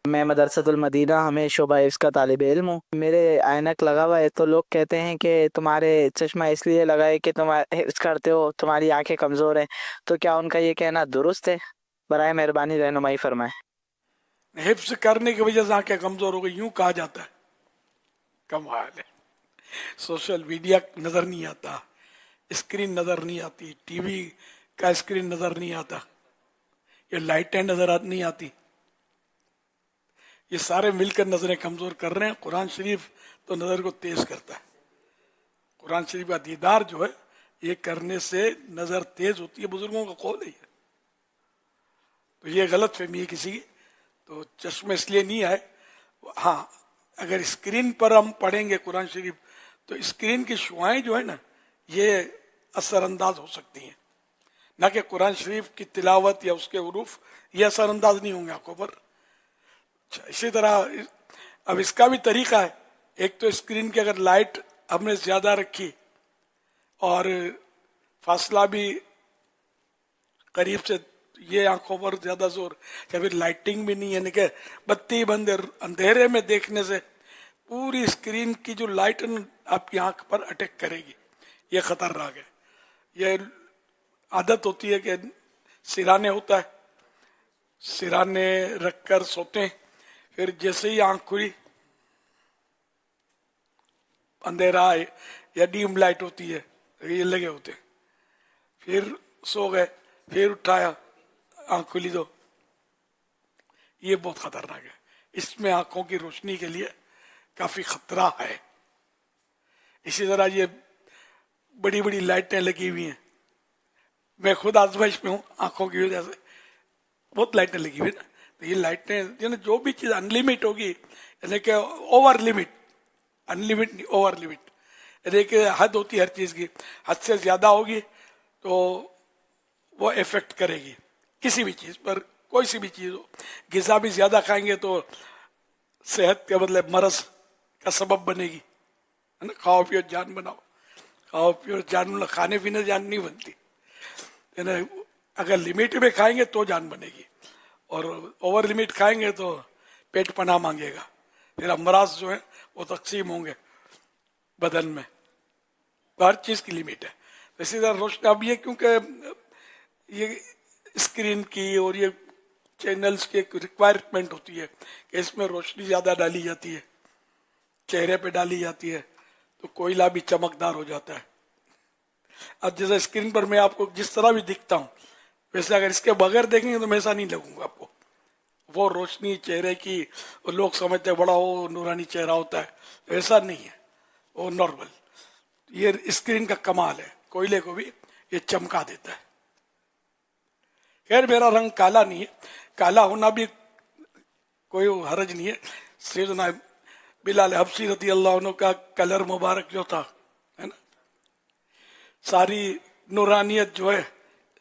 میں مدرسۃ المدینہ ہمیں شعبہ حفظ کا طالب علم ہوں. میرے عینک لگا ہوا ہے تو لوگ کہتے ہیں کہ تمہارے چشمہ اس لیے لگا ہے کہ تم حفظ کرتے ہو، تمہاری آنکھیں کمزور ہیں. تو کیا ان کا یہ کہنا درست ہے؟ برائے مہربانی رہنمائی فرمائیں. حفظ کرنے کی وجہ سے آنکھیں کمزور ہو گئی یوں کہا جاتا ہے. کمال ہے. سوشل میڈیا نظر نہیں آتا، اسکرین نظر نہیں آتی، ٹی وی کا اسکرین نظر نہیں آتا، یہ لائٹیں نظر نہیں آتی، یہ سارے مل کر نظریں کمزور کر رہے ہیں. قرآن شریف تو نظر کو تیز کرتا ہے. قرآن شریف کا دیدار جو ہے یہ کرنے سے نظر تیز ہوتی ہے. بزرگوں کا قول ہے یہ. تو یہ غلط فہمی ہے کسی کی. تو چشمے اس لیے نہیں آئے. ہاں اگر اسکرین پر ہم پڑھیں گے قرآن شریف تو اسکرین کی شعائیں جو ہے نا یہ اثر انداز ہو سکتی ہیں، نہ کہ قرآن شریف کی تلاوت یا اس کے حروف یہ اثر انداز نہیں ہوں گے آنکھوں پر. اسی طرح اب اس کا بھی طریقہ ہے. ایک تو اسکرین کی اگر لائٹ ہم نے زیادہ رکھی اور فاصلہ بھی قریب سے، یہ آنکھوں پر زیادہ زور، یا پھر لائٹنگ بھی نہیں ہے، یعنی کہ بتی بند اندھیرے میں دیکھنے سے پوری اسکرین کی جو لائٹ آپ کی آنکھ پر اٹیک کرے گی، یہ خطرناک ہے. یہ عادت ہوتی ہے کہ سرانے ہوتا ہے، سرانے رکھ کر سوتے ہیں، پھر جیسے ہی آنکھ کھلی اندھیرا ہے یا ڈیم لائٹ ہوتی ہے یہ لگے ہوتے ہیں، پھر سو گئے، پھر اٹھایا آنکھ کھلی تو یہ بہت خطرناک ہے. اس میں آنکھوں کی روشنی کے لیے کافی خطرہ ہے. اسی طرح یہ بڑی بڑی لائٹیں لگی ہوئی ہیں، میں خود آزمائش میں ہوں آنکھوں کی وجہ سے، بہت لائٹیں لگی ہوئی نا. تو یہ لائٹیں یعنی جو بھی چیز انلمیٹ ہوگی، یعنی کہ اوور لمٹ، انلمیٹ نہیں اوور لمٹ، یعنی کہ حد ہوتی ہے ہر چیز کی، حد سے زیادہ ہوگی تو وہ افیکٹ کرے گی کسی بھی چیز پر. کوئی سی بھی چیز ہو، غذا بھی زیادہ کھائیں گے تو صحت کے بدلے مرض کا سبب بنے گی. کھاؤ پیو جان بناؤ، کھاؤ پیو جان بناؤ، کھانے پینے جان نہیں بنتی. یعنی اگر لمٹ میں کھائیں گے تو جان بنے گی، اور اوور لمٹ کھائیں گے تو پیٹ پناہ مانگے گا، پھر امراض جو ہیں وہ تقسیم ہوں گے بدن میں. تو ہر چیز کی لمٹ ہے. اسی طرح روشنی اب یہ کیونکہ یہ اسکرین کی اور یہ چینلز کی ایک ریکوائرمنٹ ہوتی ہے کہ اس میں روشنی زیادہ ڈالی جاتی ہے، چہرے پہ ڈالی جاتی ہے تو کوئلہ بھی چمکدار ہو جاتا ہے. اب جیسے اسکرین پر میں آپ کو جس طرح بھی دکھتا ہوں ویسے اگر اس کے بغیر دیکھیں گے تو میں ایسا نہیں لگوں گا آپ کو. وہ روشنی چہرے کی لوگ سمجھتے بڑا وہ نورانی چہرہ ہوتا ہے، ایسا نہیں ہے، وہ نارمل. یہ اسکرین کا کمال ہے، کوئلے کو بھی یہ چمکا دیتا ہے. خیر میرا رنگ کالا نہیں ہے، کالا ہونا بھی کوئی حرج نہیں ہے. سیدنا بلال حبشی رضی اللہ عنہ کا کلر مبارک جو تھا ہے نا، ساری نورانیت جو ہے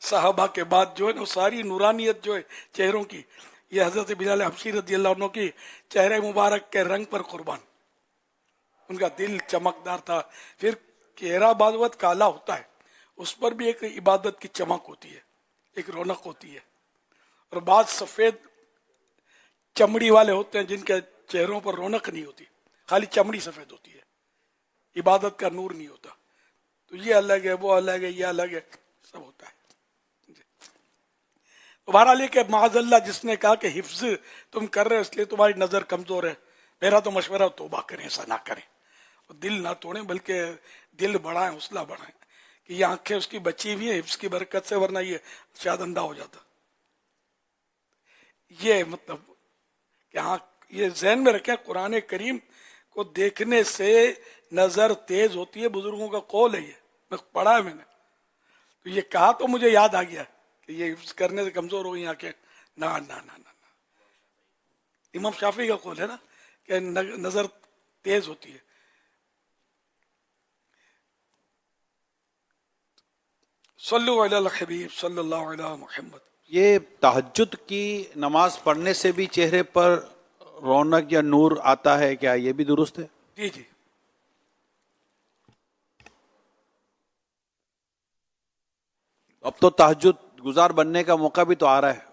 صحابہ کے بعد جو ہے نا، ساری نورانیت جو ہے چہروں کی یہ حضرت بلال حبشی رضی اللہ عنہ کی چہرے مبارک کے رنگ پر قربان. ان کا دل چمکدار تھا. پھر چہرہ بعض وقت کالا ہوتا ہے، اس پر بھی ایک عبادت کی چمک ہوتی ہے، ایک رونق ہوتی ہے. اور بعض سفید چمڑی والے ہوتے ہیں جن کے چہروں پر رونق نہیں ہوتی، خالی چمڑی سفید ہوتی ہے، عبادت کا نور نہیں ہوتا. تو یہ الگ ہے، وہ الگ ہے، یہ الگ ہے، سب ہوتا ہے. تو بہرحال یہ کہ معاذ اللہ جس نے کہا کہ حفظ تم کر رہے ہو اس لیے تمہاری نظر کمزور ہے، میرا تو مشورہ توبہ کریں، ایسا نہ کریں. دل نہ توڑیں بلکہ دل بڑھائیں، حوصلہ بڑھائیں کہ یہ آنکھیں اس کی بچی ہوئی ہیں حفظ کی برکت سے، ورنہ یہ شاید اندھا ہو جاتا. یہ مطلب کہ ہاں یہ ذہن میں رکھیں قرآن کریم کو دیکھنے سے نظر تیز ہوتی ہے. بزرگوں کا قول ہے، یہ میں پڑھا ہے میں نے. تو یہ کہا تو مجھے یاد آ گیا کہ یہ حفظ کرنے سے کمزور ہو گئی آنکھیں. نہ نہ نہ نہ، امام شافعی کا قول ہے نا کہ نظر تیز ہوتی ہے. صلو علی الحبیب صلی اللہ علیہ محمد. یہ تہجد کی نماز پڑھنے سے بھی چہرے پر رونق یا نور آتا ہے کیا؟ یہ بھی درست ہے؟ جی جی. اب تو تہجد گزار بننے کا موقع بھی تو آ رہا ہے.